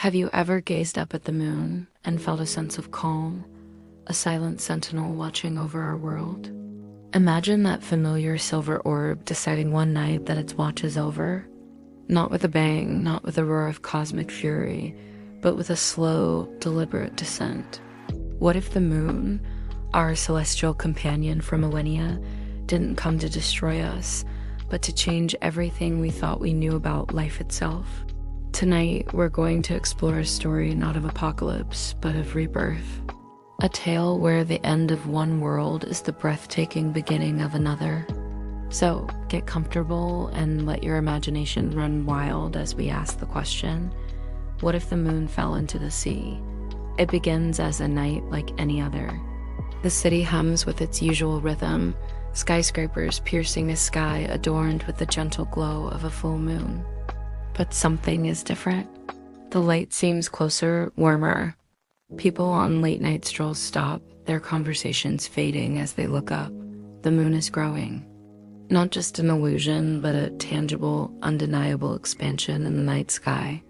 Have you ever gazed up at the moon and felt a sense of calm, a silent sentinel watching over our world? Imagine that familiar silver orb deciding one night that its watch is over. Not with a bang, not with a roar of cosmic fury, but with a slow, deliberate descent. What if the moon, our celestial companion for millennia, didn't come to destroy us, but to change everything we thought we knew about life itself? Tonight, we're going to explore a story not of apocalypse, but of rebirth. A tale where the end of one world is the breathtaking beginning of another. So, get comfortable and let your imagination run wild as we ask the question, what if the moon fell into the sea? It begins as a night like any other. The city hums with its usual rhythm, skyscrapers piercing the sky adorned with the gentle glow of a full moon. But something is different. The light seems closer, warmer. People on late-night strolls stop, their conversations fading as they look up. The moon is growing. Not just an illusion, but a tangible, undeniable expansion in the night sky.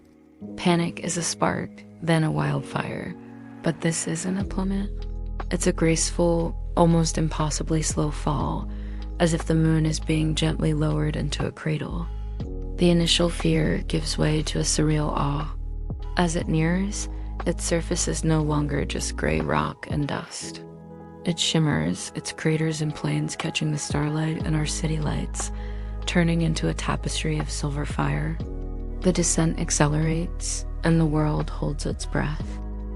Panic is a spark, then a wildfire. But this isn't a plummet. It's a graceful, almost impossibly slow fall, as if the moon is being gently lowered into a cradle. The initial fear gives way to a surreal awe. As it nears, its surface is no longer just gray rock and dust. It shimmers, its craters and plains catching the starlight and our city lights, turning into a tapestry of silver fire. The descent accelerates, and the world holds its breath.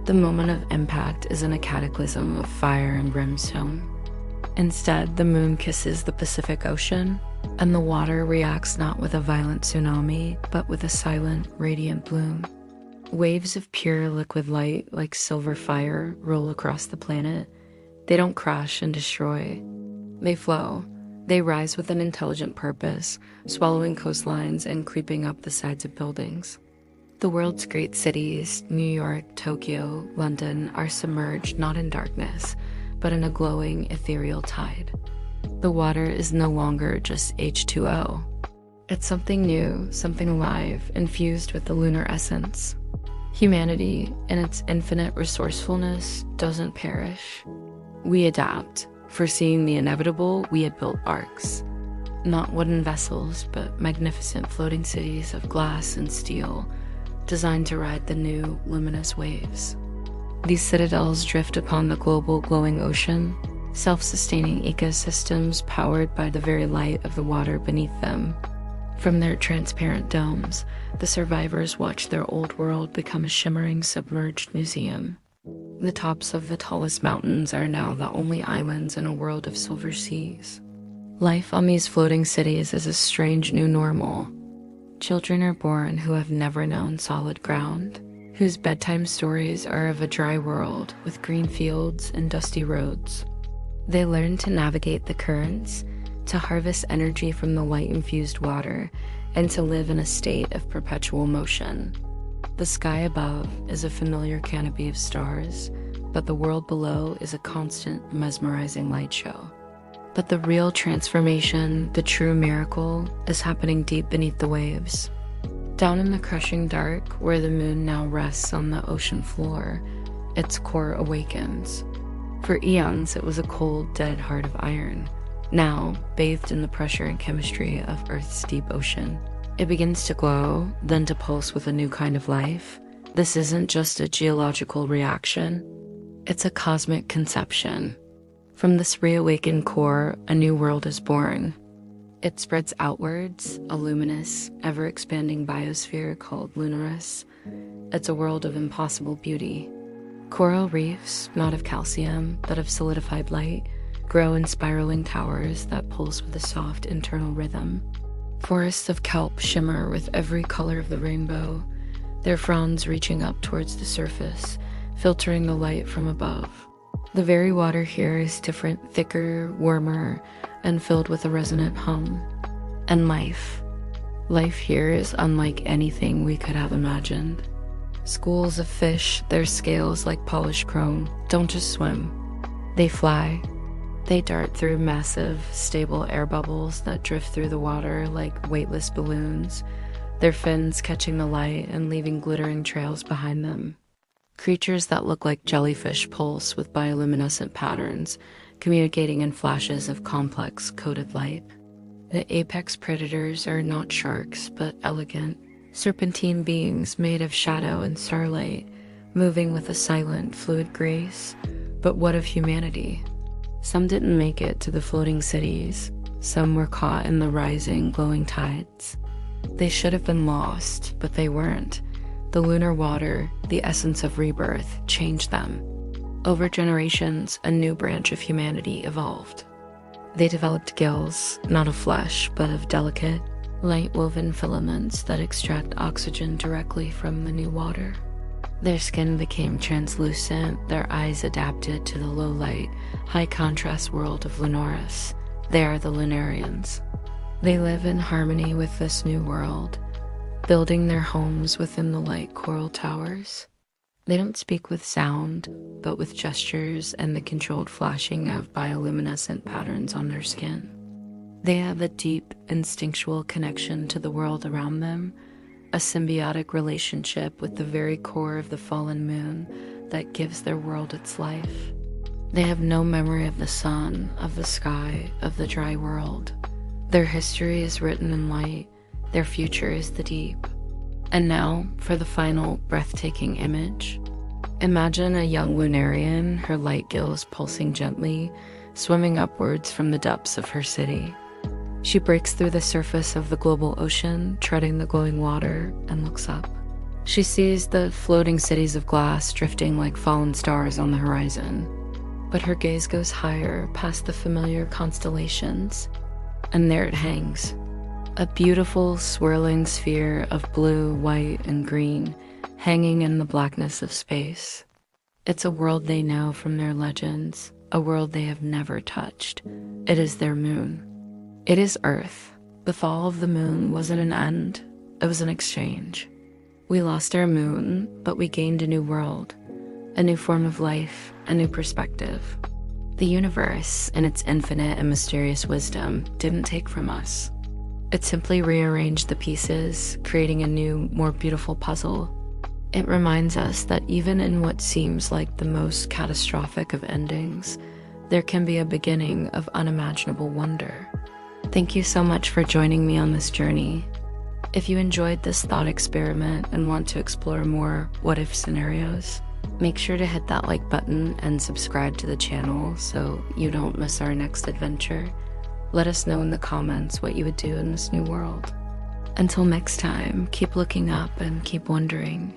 The moment of impact isn't a cataclysm of fire and brimstone. Instead, the moon kisses the Pacific Ocean, and the water reacts not with a violent tsunami, but with a silent, radiant bloom. Waves of pure liquid light, like silver fire, roll across the planet. They don't crash and destroy. They flow. They rise with an intelligent purpose, swallowing coastlines and creeping up the sides of buildings. The world's great cities, New York, Tokyo, London, are submerged not in darkness, but in a glowing, ethereal tide. The water is no longer just H2O. It's something new, something alive, infused with the lunar essence. Humanity, in its infinite resourcefulness, doesn't perish. We adapt. Foreseeing the inevitable, we had built arcs. Not wooden vessels, but magnificent floating cities of glass and steel, designed to ride the new, luminous waves. These citadels drift upon the global glowing ocean, self-sustaining ecosystems powered by the very light of the water beneath them. From their transparent domes, the survivors watch their old world become a shimmering submerged museum. The tops of the tallest mountains are now the only islands in a world of silver seas. Life on these floating cities is a strange new normal. Children are born who have never known solid ground, whose bedtime stories are of a dry world with green fields and dusty roads. They learn to navigate the currents, to harvest energy from the light-infused water, and to live in a state of perpetual motion. The sky above is a familiar canopy of stars, but the world below is a constant, mesmerizing light show. But the real transformation, the true miracle, is happening deep beneath the waves. Down in the crushing dark, where the moon now rests on the ocean floor, its core awakens. For eons, it was a cold, dead heart of iron. Now, bathed in the pressure and chemistry of Earth's deep ocean, it begins to glow, then to pulse with a new kind of life. This isn't just a geological reaction, it's a cosmic conception. From this reawakened core, a new world is born. It spreads outwards, a luminous, ever-expanding biosphere called Lunaris. It's a world of impossible beauty. Coral reefs, not of calcium, but of solidified light, grow in spiraling towers that pulse with a soft internal rhythm. Forests of kelp shimmer with every color of the rainbow, their fronds reaching up towards the surface, filtering the light from above. The very water here is different, thicker, warmer, and filled with a resonant hum. And life. Life here is unlike anything we could have imagined. Schools of fish, their scales like polished chrome, don't just swim. They fly. They dart through massive, stable air bubbles that drift through the water like weightless balloons, their fins catching the light and leaving glittering trails behind them. Creatures that look like jellyfish pulse with bioluminescent patterns, communicating in flashes of complex coded light. The apex predators are not sharks, but elegant, serpentine beings made of shadow and starlight, moving with a silent, fluid grace. But what of humanity? Some didn't make it to the floating cities. Some were caught in the rising, glowing tides. They should have been lost, but they weren't. The lunar water, the essence of rebirth, changed them. Over generations, a new branch of humanity evolved. They developed gills, not of flesh, but of delicate, light-woven filaments that extract oxygen directly from the new water. Their skin became translucent, their eyes adapted to the low-light, high-contrast world of Lunaris. They are the Lunarians. They live in harmony with this new world, building their homes within the light coral towers. They don't speak with sound, but with gestures and the controlled flashing of bioluminescent patterns on their skin. They have a deep, instinctual connection to the world around them, a symbiotic relationship with the very core of the fallen moon that gives their world its life. They have no memory of the sun, of the sky, of the dry world. Their history is written in light, their future is the deep. And now, for the final, breathtaking image. Imagine a young Lunarian, her light gills pulsing gently, swimming upwards from the depths of her city. She breaks through the surface of the global ocean, treading the glowing water, and looks up. She sees the floating cities of glass drifting like fallen stars on the horizon. But her gaze goes higher, past the familiar constellations, and there it hangs. A beautiful, swirling sphere of blue, white, and green, hanging in the blackness of space. It's a world they know from their legends, a world they have never touched. It is their moon. It is Earth. The fall of the moon wasn't an end, it was an exchange. We lost our moon, but we gained a new world, a new form of life, a new perspective. The universe, in its infinite and mysterious wisdom, didn't take from us. It simply rearranged the pieces, creating a new, more beautiful puzzle. It reminds us that even in what seems like the most catastrophic of endings, there can be a beginning of unimaginable wonder. Thank you so much for joining me on this journey. If you enjoyed this thought experiment and want to explore more what-if scenarios, make sure to hit that like button and subscribe to the channel so you don't miss our next adventure. Let us know in the comments what you would do in this new world. Until next time, keep looking up and keep wondering.